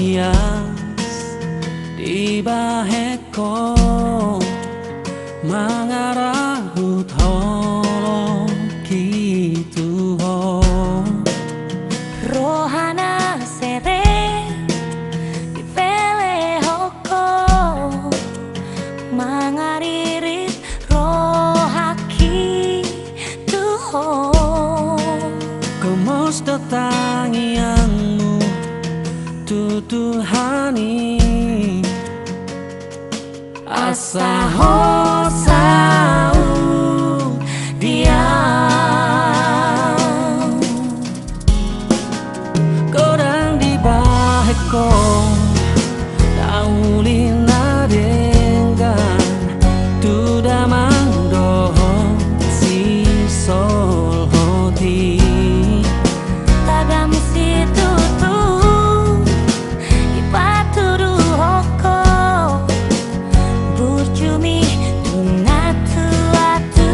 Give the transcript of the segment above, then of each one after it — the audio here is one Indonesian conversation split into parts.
hias di baheko mangarahut holo gitu ho rohana sere di pele hoko mangaririt rohaki tuho kemos datangianmu tutuhani asa hosau diam godang di baheko daulina dengan tudamang dohong si sol hoti tagam situ tu ipaturu hoko burjumi tunatu atu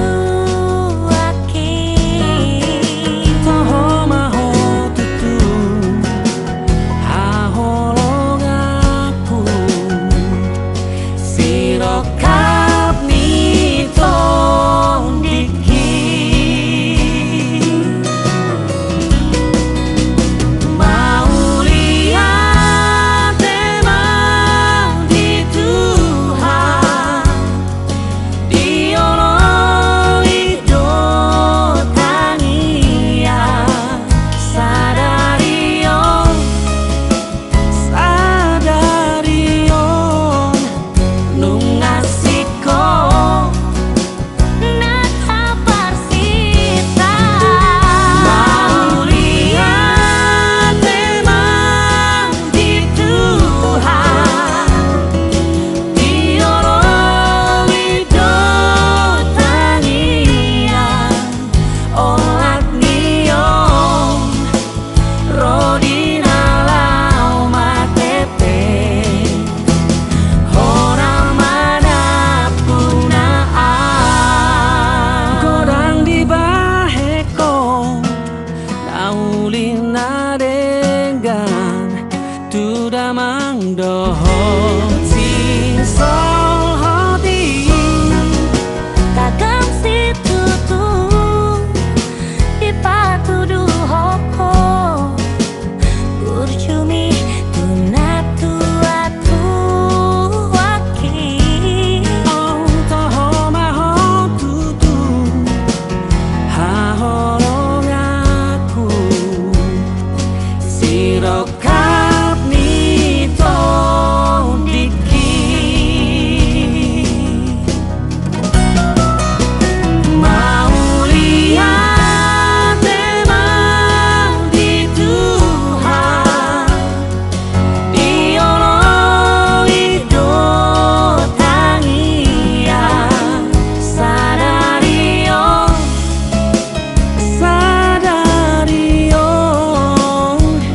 aki toho maho tutu haholong aku sirokap nito diki mau lihat emang di Tuhan diolong hidup tania sadarion nungasiko nataparsita mau lihat emang di Tuhan diolong hidup tania olat niong rodina lau matepe orang mana punaan godang di baheko daulina dengan tudamang dohot si sol hoti tagam situ tu ipatudu hoko burjumi tunatu atu aki oh toho maho tutu haholong aku sirokap nito diki mau lihat emang di Tuhan diolong hidup tania sadarion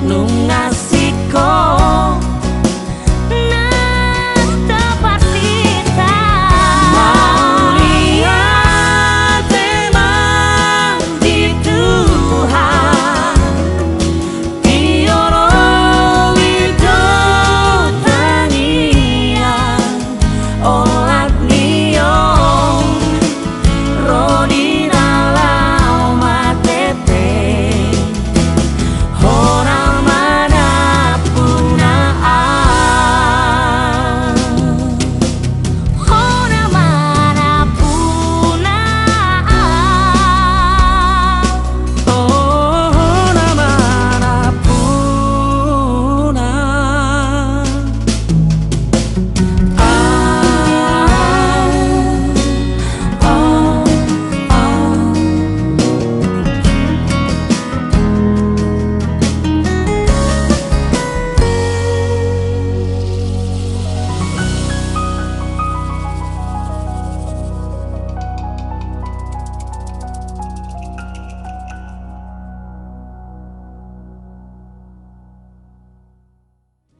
nungasiko nataparsita mau lihat emang di Tuhan diolong hidup tania olat niong rodina lau matepe orang mana punaan ona mana punaan orang mana punaan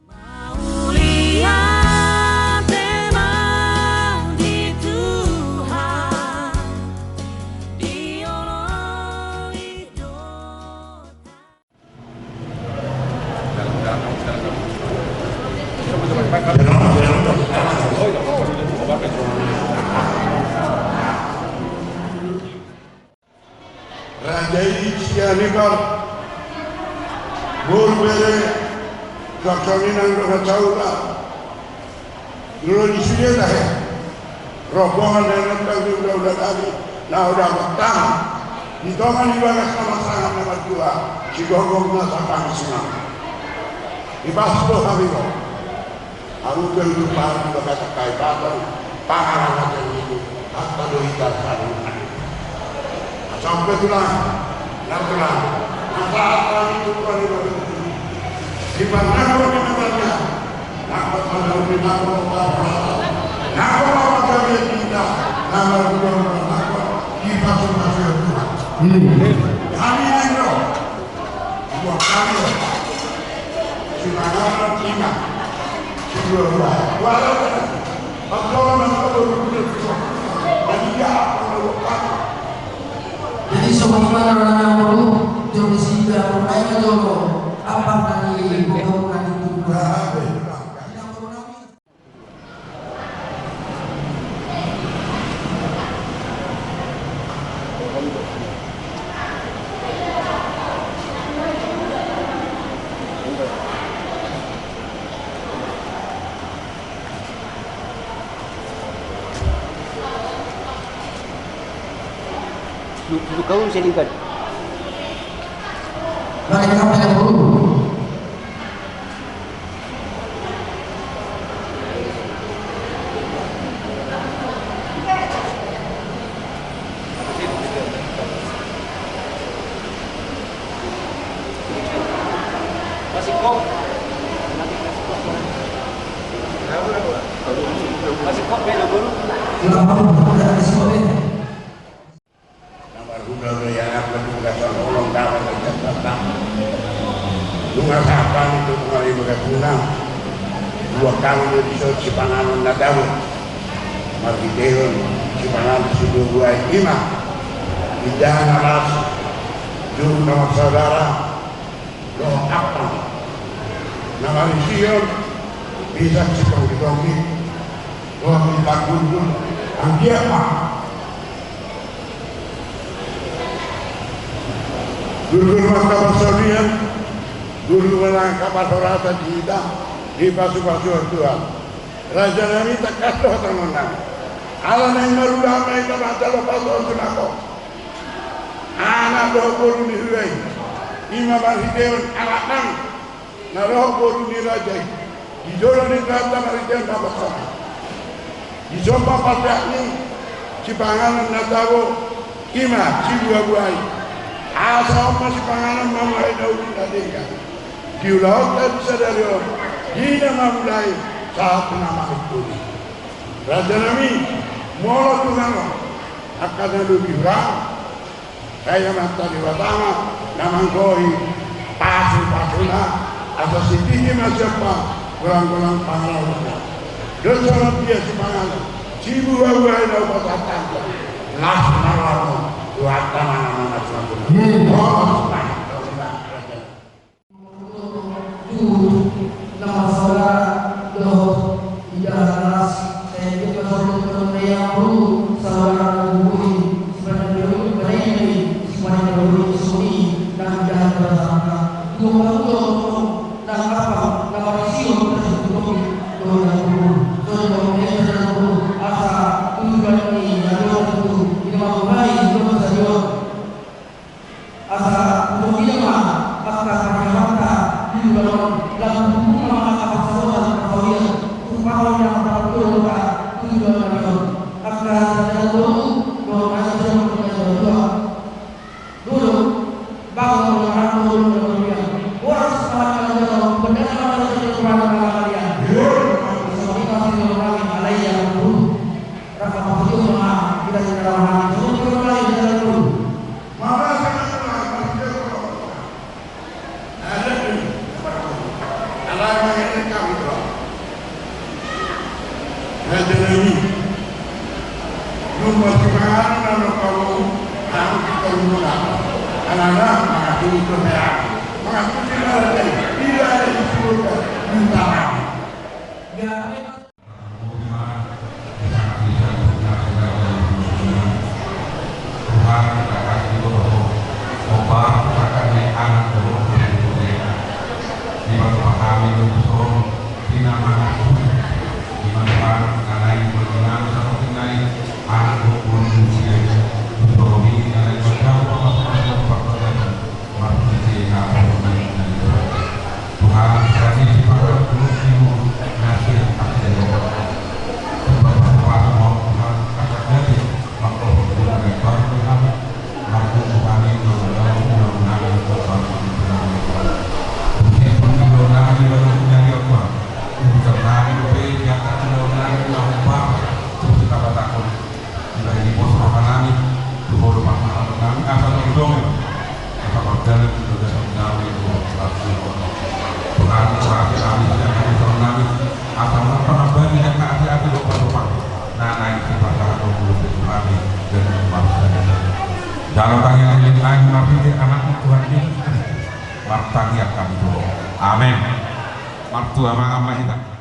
mau lihat emang di Tuhan diolong hidup dalam danau Rajai Sianipar Burbere Kakaminan Rakacaula Dulu di sini dah ya rombongan dan rentang udah tadi nah udah petang di tangan ibarat sama sangat nomor 2 si gonggong nasabang senang di basto habis aku belum paham berkata kaitan pangalan yang itu kata doitar sarungan sampai tulang masalah itu kan di mana orang namanya nak pada di nama kami tidak nama nama kita sudah Tuhan. Kami ini buat kami semangat kita semua walaupun orang jadi semua orang yang perlu jadi sida permainan dulu apa dari bukan itu Duduk kau bisa lihat. mereka pada perlu Masih kok. Masih kok bela baru. ada semua Udara yang akan digunakan orang dalam dan datang. Lunga kapan itu kembali bergabung. 2 kali bisa Cipangalan Nadamu. Margi Dewan Cipangalan sudah buat 5. Indah Naras juru nama saudara Loh Kapang. Nama Sion bisa Cipang Ditongi. Loh Ditakun Anggiapa. Dulu kapal Sabian, dulu menang kapal Horata di Hidang, di pasu-pasu Tuhan. Raja Nami tak kata teman-teman. Allah yang merudah mereka mata lepas untuk aku. Anak doh boru ni huai, Imam Aridewan anak nang, naroh boru ni raja. Di jodoh ni kata Aridewan dapat sama. Di jompa pada ni, Cipangalan Natawo, Imam Cibuabuai. Asal masih panganan mamai daun tadi kan. Diulang dan sadari di nama mulai saat nama itu. Raja Nami mula Tuhan akan lebih berang. Saya mata di watama nama koi pasu-pasuna atau sitini macam kurang-kurang panganan. Dosa dia si panganan. Cibu bawa daun patatan. Las malam. Buat mana-mana nama saudara doh ijaras saya juga saudara yang perlu saudara hubungi sebenarnya dulu ini semuanya dulu suri dan jalan bersama dua dan apa nama rasio tersebut doh yang perlu doh yang perlu asa tujuan ini doh itu ini mau baik doh saja asa untuk dia mah asa kata di dalam Dalam tangian milik Tuhan, mari anakmu Tuhan ini, martangiat kami Tuhan. Amin. Martu ama ama kita.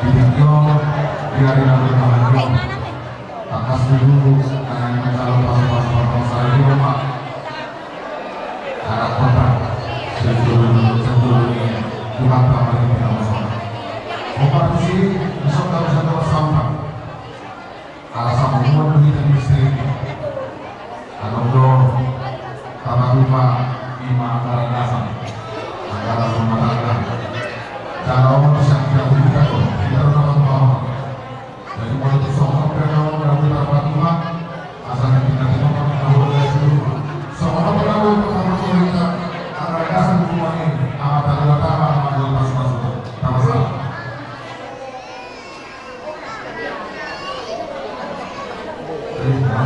Bidikyo biari lalu bahagia atas dulu karena kalau pas saya di rumah harap kota sebelumnya Tuhan kembali kita bersama. Operasi saudara-saudara sampai alasan membuat berita misteri Anodo tanah rumah lima karanasan antara rumah tangga kalau bisa kita berikan kita dapat bahwa dari mulai seorang penawar dan beberapa Tuhan asalnya kita tidak menawar dari seluruh seorang penawar pertama kita karanasan rumah ini amat adalah tanah mengambil pas-pas sama-sama. Terima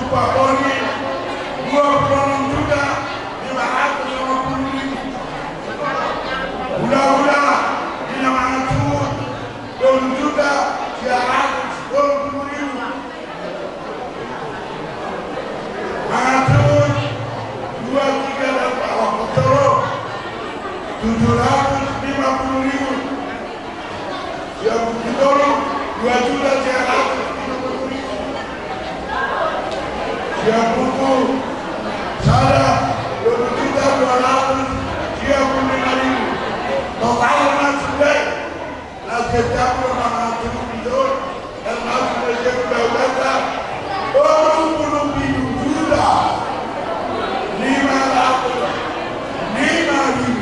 upah poni 26.550.000. Hula-hula dinamakan 2.320.000. Mangatun 23 dan Pak Wakotoro 750.000. Siap Bukitoro 2.350.000. Siap Buku Sada 2.235.000. Total nasibnya nasib campur sama tidur dan nasibnya jadi berbeda 27 juta 505.000.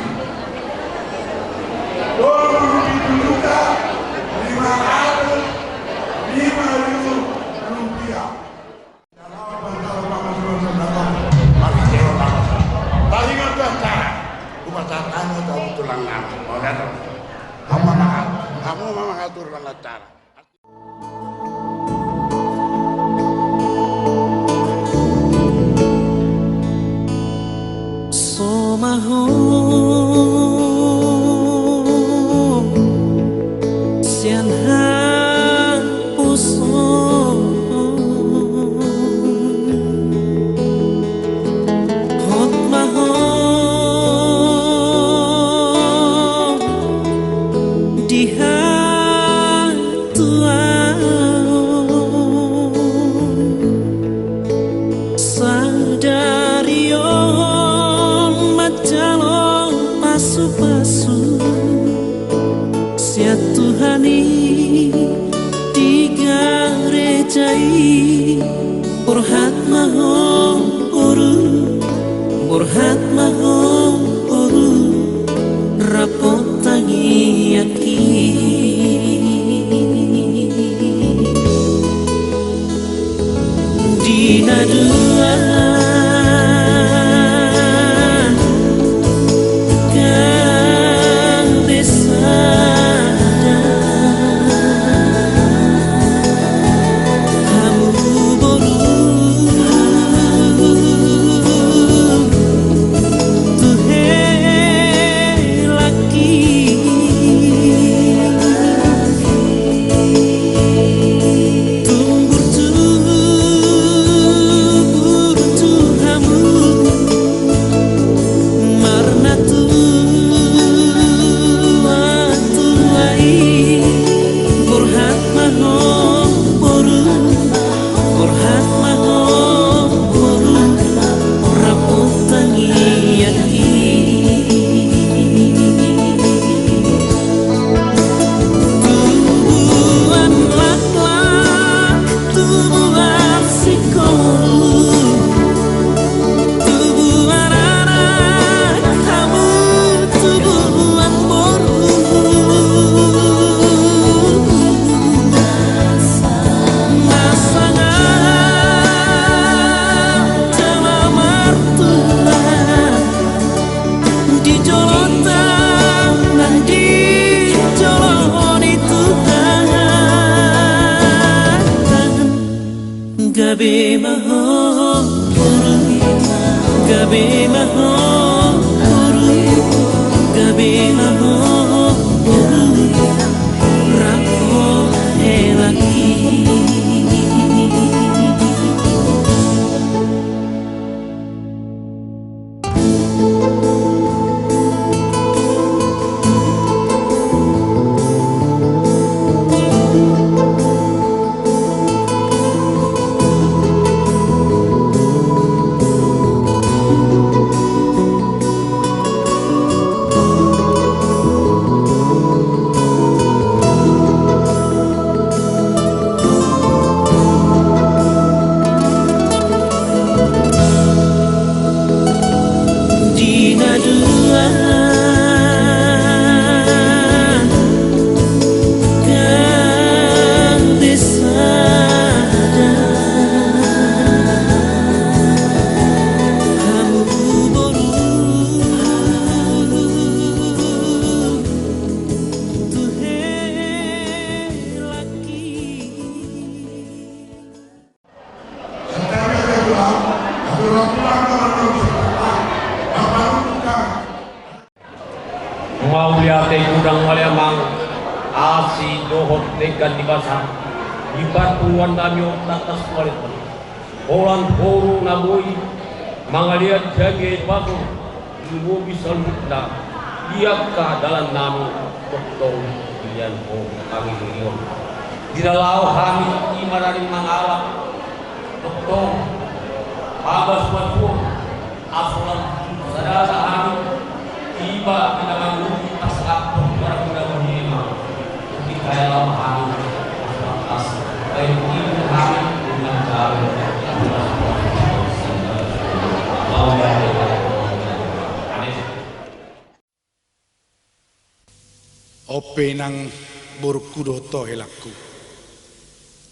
27 juta 505.000 rupiah. Tadi kan cara upacara kamu tahu tulang nama, kamu memang atur acara. Somaho sian han puso hot maho diha tuau sadarion macalong pasu-pasu sia Tuhani tiga rejai burhat mahom uru rapot tangi aki dina dua gabe maho rako elaki. mau lihat kudang malemang asi dohot negan di basah di batuan namyo atas kualitas orang horo namoi mangaliat jage batu ilmu bisa lutna diakah dalam namu tokong dian ho kami lion di dalau kami imararing mangalap tokong habas batu asulan sadasa kami tiba pinangan pas aktor para pinangan hima ketika dalam kami atas kain ibu kami dengan jalan ope nang borkudo to helakku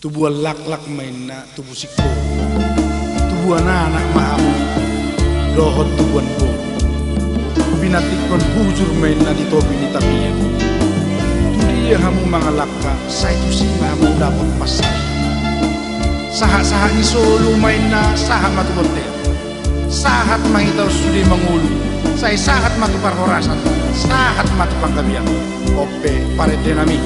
tubuh lak-lak mainna tubuh sikpo tubuh anak mahamu dohot tubuhan po binatikon hujur mainna di topi ni tapian dia hamu mangalaka sa itu si mahamu dapat pasal sahat-sahat ni solo mainna sahat matu konten sahat mahitaw sudi mangulu saya sahat matu parhorasan sahat matu panggabian ope parete nami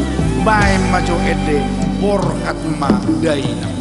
bae majo ede borhat ma daina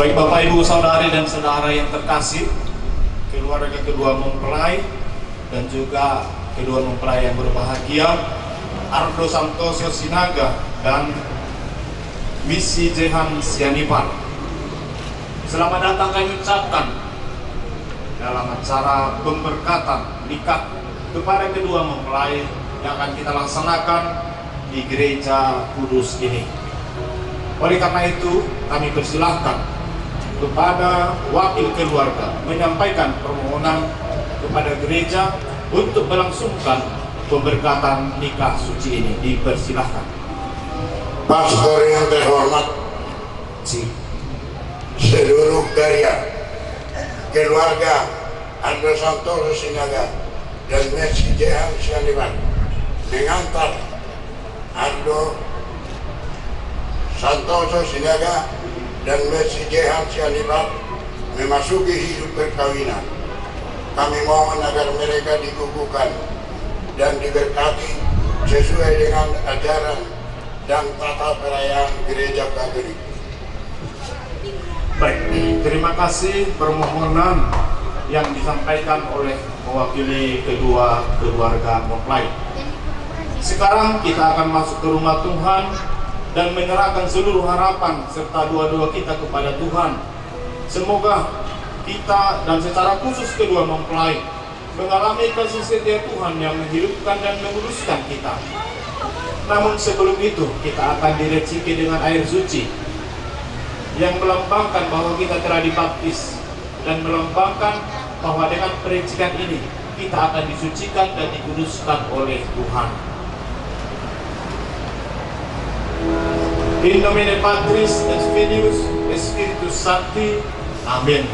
Baik Bapak Ibu Saudari dan Saudara yang terkasih, keluarga kedua mempelai dan juga kedua mempelai yang berbahagia, Ardo Santoso Sinaga dan Misi Jehan Sianipar. Selamat datang kami ucapkan dalam acara pemberkatan nikah kepada kedua mempelai yang akan kita laksanakan di Gereja Kudus ini. Oleh karena itu, kami persilahkan kepada wakil keluarga menyampaikan permohonan kepada gereja untuk melangsungkan pemberkatan nikah suci ini. Dipersilahkan. Pastor yang terhormat, seluruh karya keluarga Ardo Santoso Sinaga dan Misi Jehan Sianipar mengantar Ardo Santoso Silaga dan Mercy Jehan Sialibat memasuki hidup perkawinan. Kami mohon agar mereka dikukuhkan dan diberkati sesuai dengan ajaran dan tata perayaan Gereja Katolik. Baik, terima kasih permohonan yang disampaikan oleh mewakili kedua keluarga mempelai. Sekarang kita akan masuk ke rumah Tuhan dan menyerahkan seluruh harapan serta doa-doa kita kepada Tuhan. Semoga kita dan secara khusus kedua mempelai mengalami kasih setia Tuhan yang menghidupkan dan menguruskan kita. Namun sebelum itu kita akan direcipi dengan air suci yang melambangkan bahwa kita telah dibaptis dan melambangkan bahwa dengan percikan ini kita akan disucikan dan dikuduskan oleh Tuhan. In nomine Patris et Filius et Spiritus Sancti. Amin.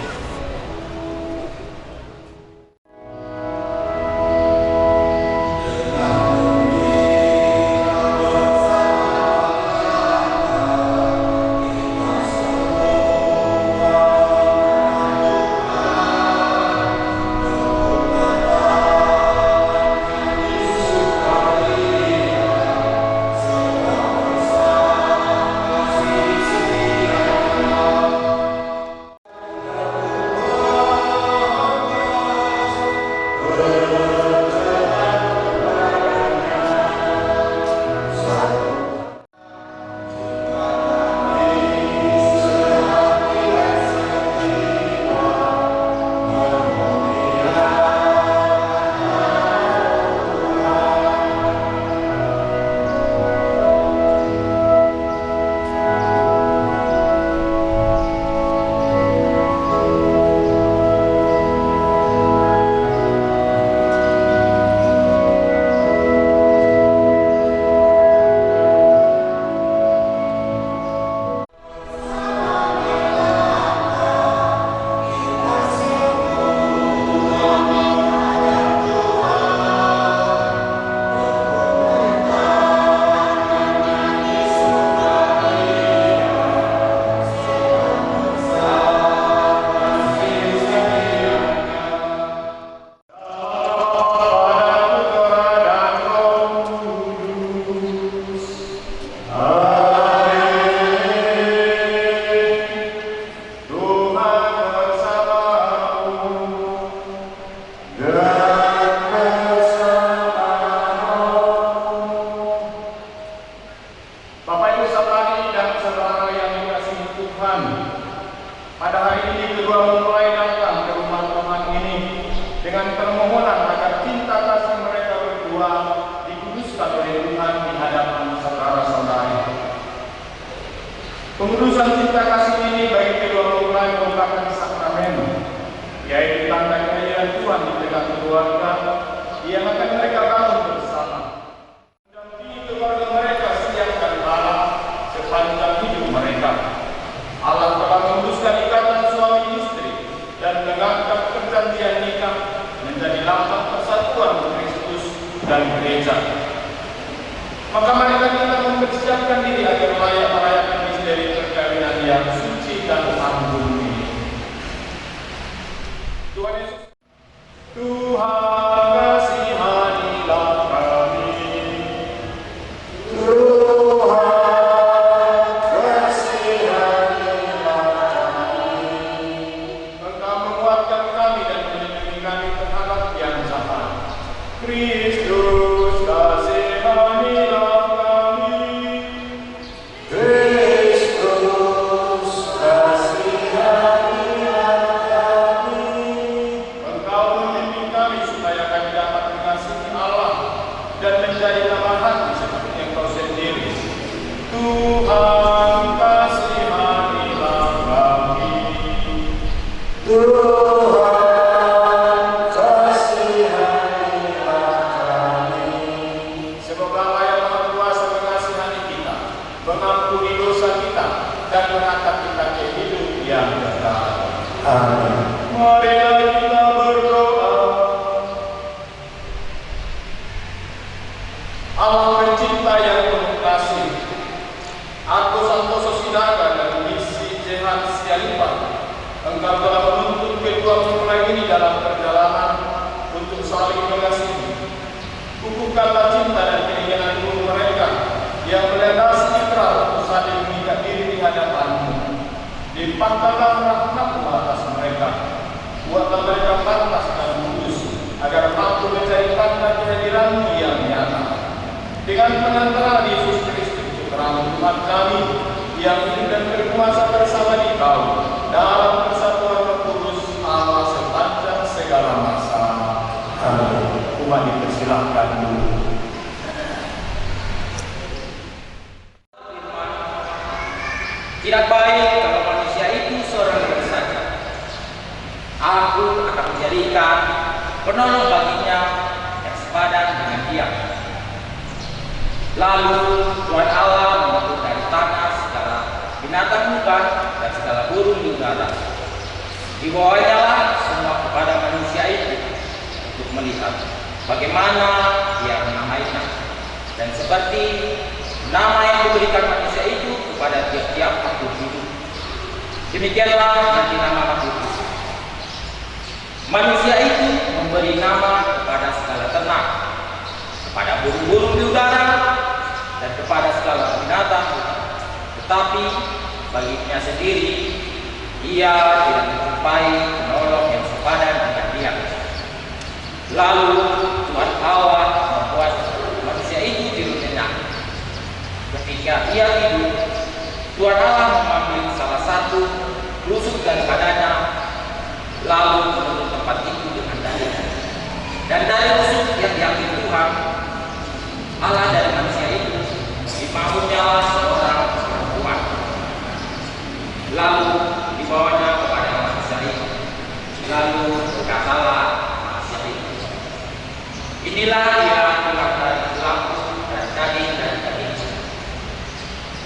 Pengudusan cinta kasih ini bagi kedua mempelai merupakan sakramen, yaitu tanda kehadiran Tuhan di tengah keluarga yang akan mereka bangun bersama. Mendampingi keluarga mereka siang dan malam sepanjang hidup mereka. Allah telah menguduskan ikatan suami istri dan mengangkat perjanjian nikah menjadi lambang persatuan Kristus dan gereja. Maka mereka kita mempersiapkan diri agar layak merayakan misteri perkawinan yang suci dan agung ini. Tuhan Yesus, Tuhan kasihanilah kami. Tuhan kasihanilah kami. Engkau menguatkan kami dan melindungi kami terhadap yang jahat. Kristus kasihanilah. Mengampuni dosa kita dan mengangkat kita ke hidup yang kekal. Amin. Marilah kita berdoa. Allah pencipta yang penuh Sidaka dan misi Jehan Sialipat, Engkau telah menuntun kedua mempelai ini dalam perjalanan untuk saling mengasihi. Kukuhkanlah cinta dan keinginan guru mereka yang melandasi ikrar untuk saling mengikat diri di hadapan-Mu. Limpahkanlah rahmat-Mu atas mereka. Buatlah mereka pantas dan kudus, agar mampu mencari tanda kehadiran-Mu yang nyata. Dengan pengantaran Yesus Kristus, putra umat kami yang hidup dan berkuasa bersama di Kau dalam persatuan Roh Kudus Allah sepanjang segala masa. Amin. Umat dipersilahkan dulu. Tidak baik kalau manusia itu seorang diri saja. Aku akan menjadikan penolong baginya yang sepadan dengan dia. Lalu Tuhan Allah membentuk dari tanah segala binatang hutan dan segala burung di udara. Dibawanya lah semua kepada manusia itu untuk melihat bagaimana dia menamainya. Dan seperti nama yang diberikan manusia itu kepada tiap-tiap makhluk hidup, demikianlah nanti nama makhluk itu. Manusia itu memberi nama kepada segala ternak, kepada burung-burung di udara, dan kepada segala binatang. Tetapi baginya sendiri, ia tidak menjumpai penolong yang sepadan dengan dia. Lalu Tuhan Allah membuat manusia itu tidur nyenyak. Ketika ia tidur, Tuhan Allah mengambil salah satu tusuk dari badannya, lalu menutup tempat itu dengan dahinya. Dan dari tusuk yang diambil Tuhan Allah dari manusia itu, dibangunnya seorang perempuan. Lalu dibawanya kepada manusia itu. Lalu berkatalah manusia itu, inilah dia tulang dari tulangku dan daging dari dagingku.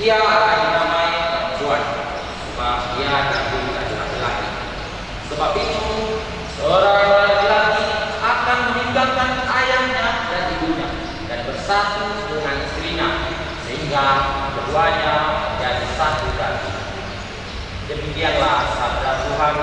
Ia akan dinamai perempuan, sebab ia jatuh dari laki-laki. Sebab itu seorang laki-laki akan meninggalkan ayahnya dan ibunya dan bersatu dengan istrinya, sehingga keduanya menjadi satu daging. Demikianlah sabda Tuhan.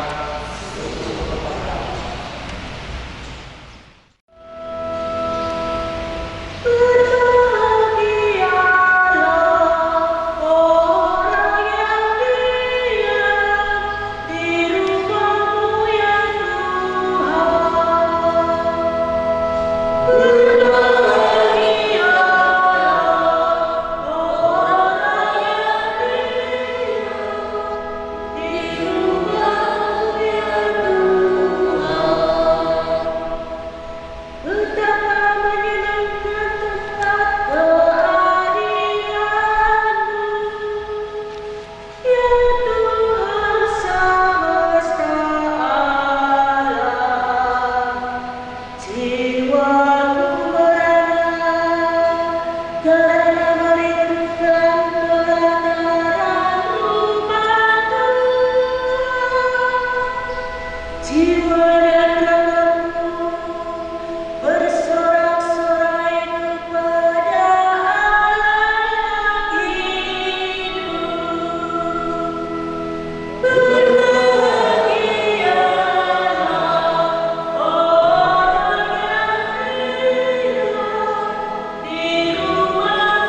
Di rumah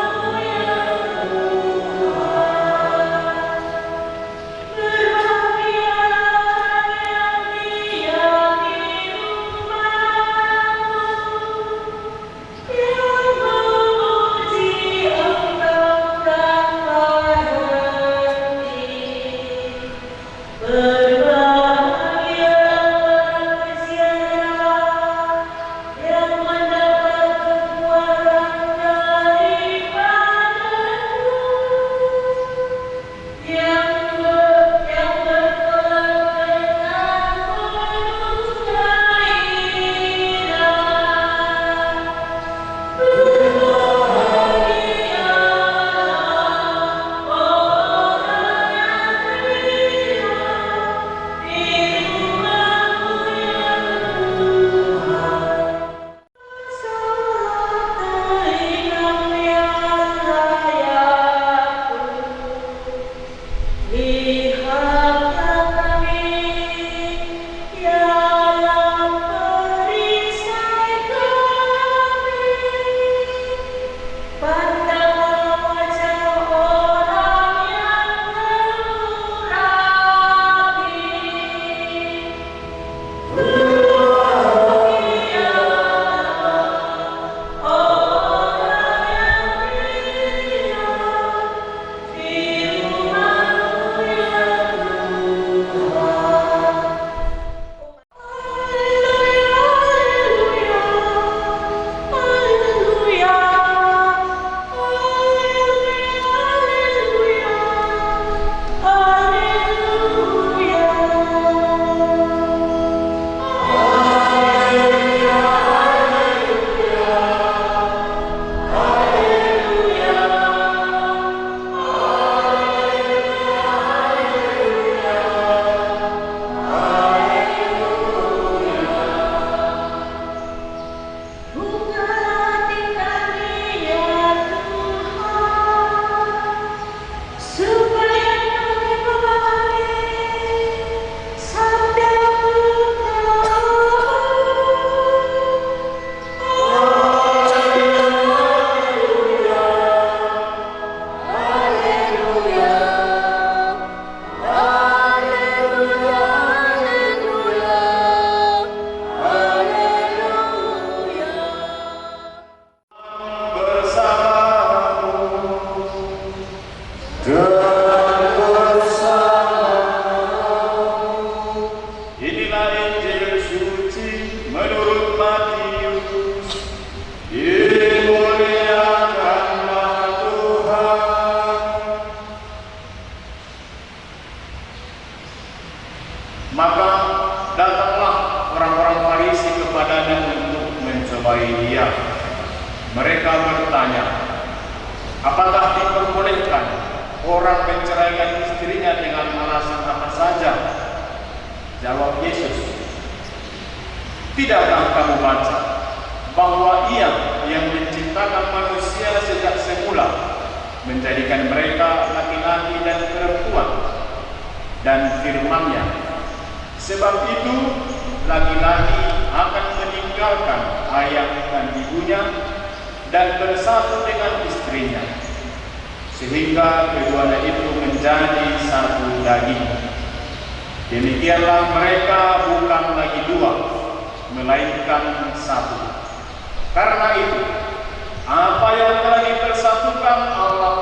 Apakah diperbolehkan orang menceraikan istrinya dengan alasan apa saja? Jawab Yesus, tidakkah kamu baca bahwa Ia yang menciptakan manusia sejak semula menjadikan mereka laki-laki dan perempuan, dan firman-Nya, sebab itu laki-laki akan meninggalkan ayah dan ibunya dan bersatu dengan istrinya, sehingga keduanya itu menjadi satu daging. Demikianlah mereka bukan lagi dua, melainkan satu. Karena itu, apa yang telah dipersatukan Allah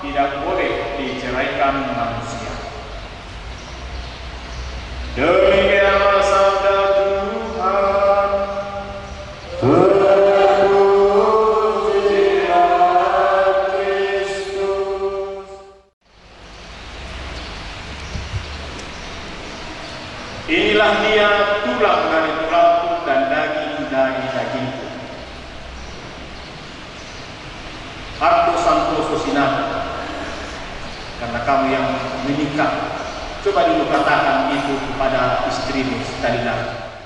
tidak boleh diceraikan manusia. Demikianlah sabda Tuhan. Inilah Dia, tulang dari tulangku dan daging dari dagingku. Arto santo sosinaga, karena kamu yang menikah, coba dulu katakan itu kepada istrimu sekali lagi.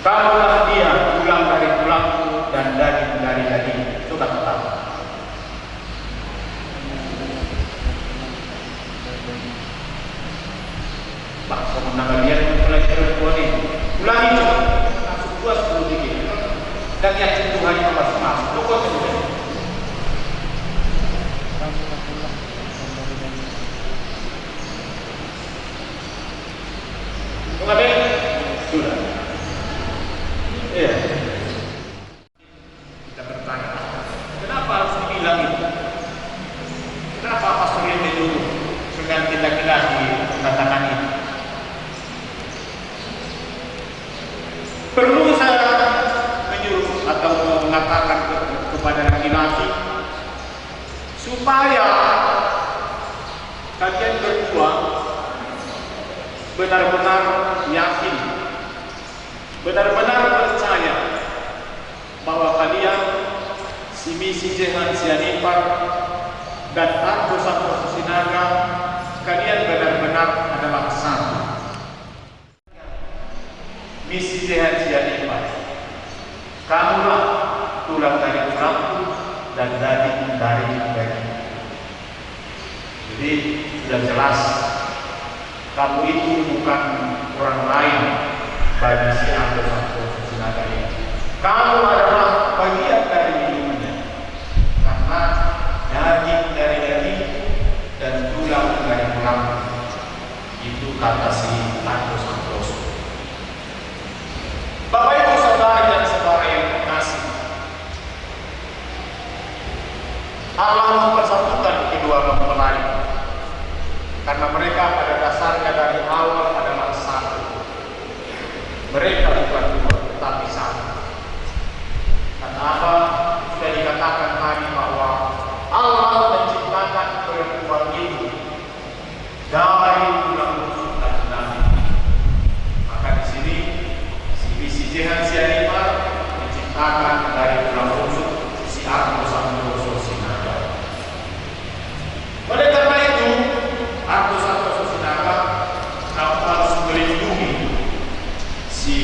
Kamulah Dia, tulang dari tulangku dan daging dari dagingku. Coba katakan. Bangsa menanggal lihat mulai perempuan ini. Ulangi coba, langsung 2 10 dikit. Dan yakin Tuhan yang masing-masing. Pokok sudah. Mengabe? Sudah. Iya. Kita bertanya, kenapa harus dibilang itu? Kenapa pastor yang itu mengganti laki-laki mengatakan itu? Perlu saya menyuruh atau mengatakan kepada laki-laki supaya kalian berdua benar-benar yakin, benar-benar percaya bahwa kalian si misi Jehan Sianipar dan Arto Santo Sinaga, kalian benar-benar adalah satu. Misi Jehan Sianipar, kamulah tulang dari tulangku dan daging dari daging. Jadi sudah jelas, kamu itu bukan orang lain bagi si Arto Santo Sinaga ini. Kamu adalah bagian dari hidupnya, karena daging dari daging dan tulang dari tulang. Itu kata si Arto Santo. Bapak Ibu saudara dan saudara yang terkasih, Allah mempersatukan kedua mempelai karena mereka pada dasarnya dari awal adalah satu. Mereka bukan dua, tetapi satu. Karena apa? Sudah dikatakan tadi bahwa Allah menciptakan perempuan itu dari tulang rusuk dan daging. Maka di sini si Jehan Sianipar menciptakan dari tulang rusuk si Arto Santo Sinaga. Oleh karena itu, Arto Santo Sinaga, kamu harus melindungi si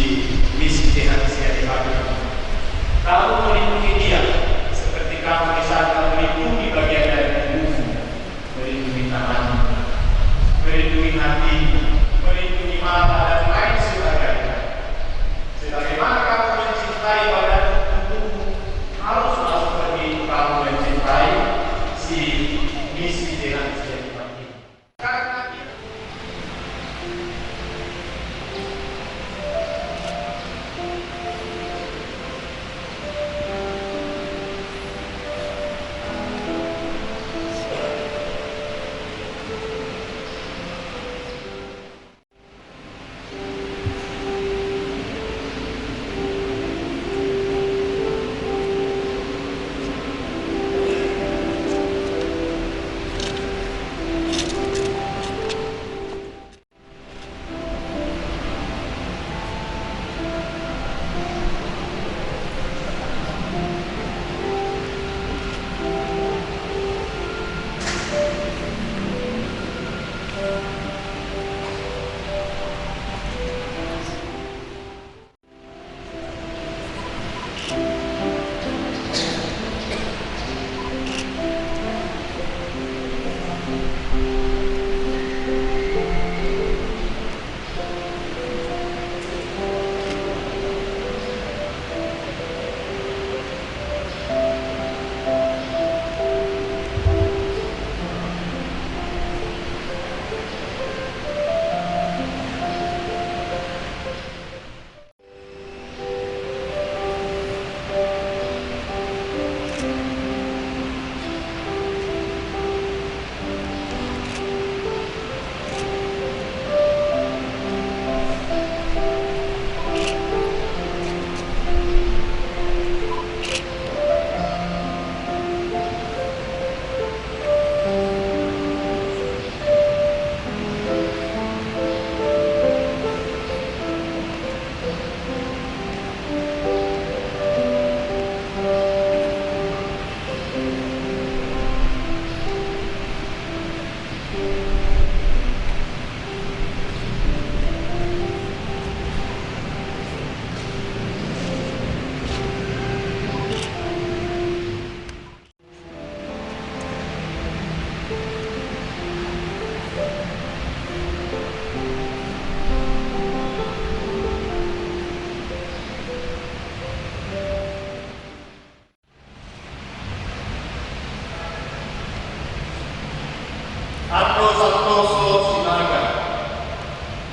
Ardo Santoso Sinaga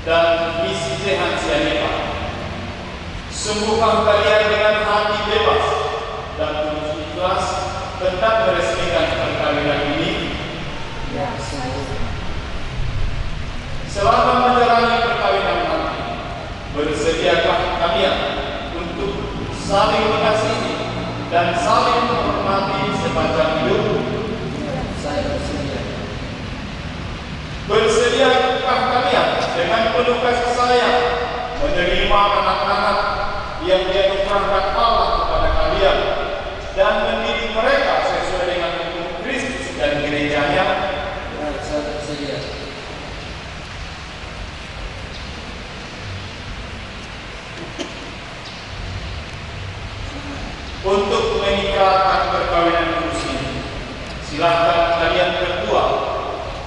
dan Misi Sehan Sianipa, sembuhkan kalian dengan hati bebas dan tulus ikhlas tetap meresmikan perkawinan ini. Ya, saya. Selama menjalani perkawinan nanti, bersediakah kalian untuk saling mengasihi dan saling menghormati sepanjang hidup? Saya bersedia. Bersediakah kalian dengan penuh kasih sayang menerima anak-anak yang dianugerahkan Allah kepada kalian dan mendidik mereka sesuai dengan hukum Kristus dan gerejanya? Ya, saya bersedia. Untuk mengikrarkan perkawinan kudus ini, silakan kalian berdua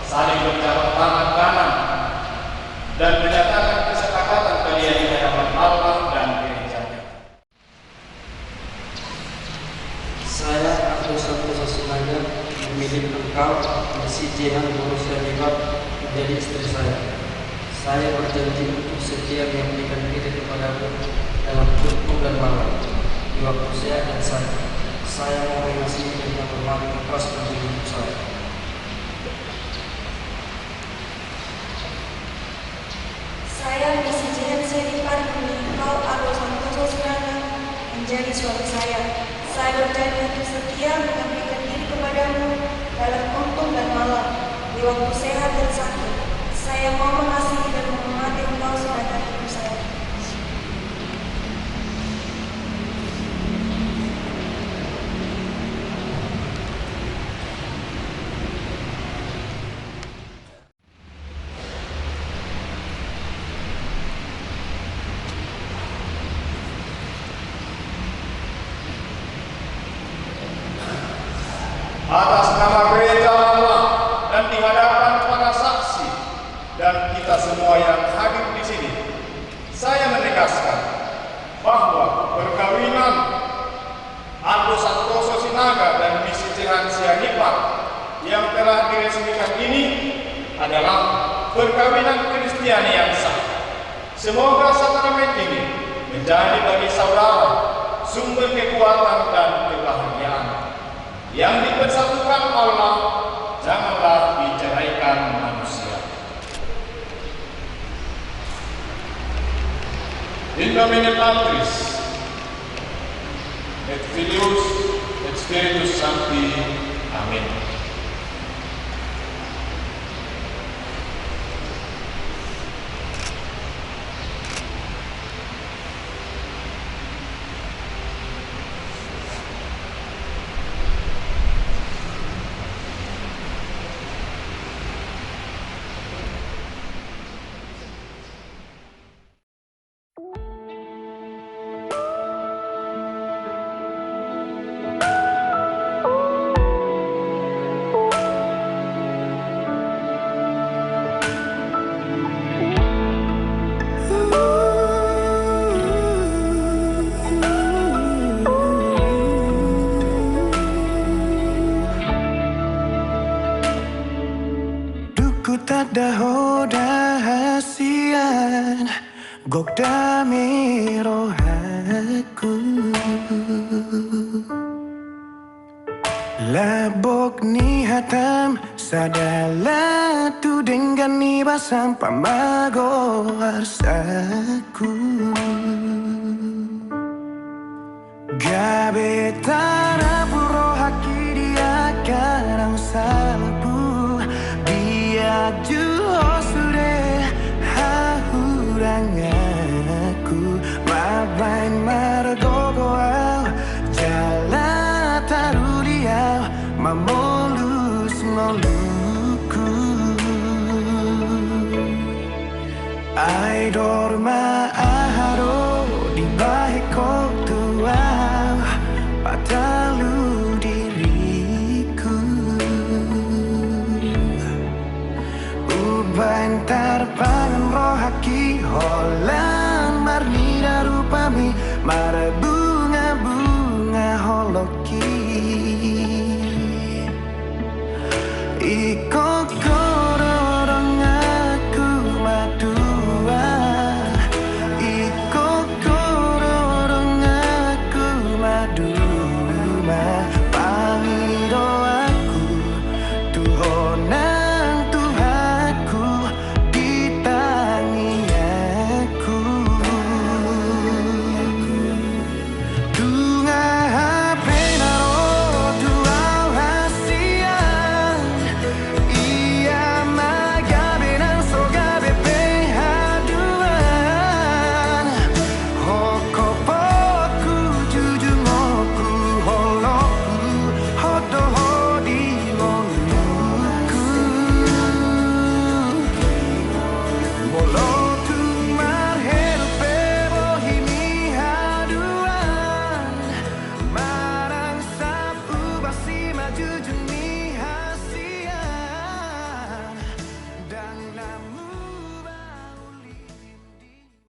saling berjabat tangan kanan dan menyatakan kesepakatan kalian di hadapan Allah dan gerejanya. Saya Ardo Santoso Sinaga memilih engkau, Misi Jehan Sianipa, menjadi istri saya. Saya berjanji untuk setia memberikan diri kepadamu dalam hukum dan malam, di waktu sehat dan sakit. Saya mau mengasihi dan menghormati ikhlas bagi hidup saya. Saya Misi Jehan Sianipa memilih engkau, Ardo Santoso Sinaga, menjadi suami saya. Saya berjanji untuk setia mengabdikan diri kepadamu dalam untung dan malam, di waktu sehat dan sakit. Saya mau mengasihi dan menghormati engkau sepanjang hidup saya. Atas nama gereja Allah dan di hadapan para saksi dan kita semua yang hadir di sini, saya menegaskan bahwa perkawinan Ardo Santoso Sinaga dan Misi Jehan Sianipa yang telah diresmikan ini adalah perkawinan Kristiani yang sah. Semoga sakrament ini menjadi bagi saudara sumber kekuatan dan kebahagiaan. Yang dipersatukan Allah, janganlah diceraikan manusia. In nomine Patris, et Filius, et Spiritus Sancti. Amin. Dahasian Gokda mirohaku Labok ni hatam sadala tu dengan ni basam pamago arsaku. Gabeta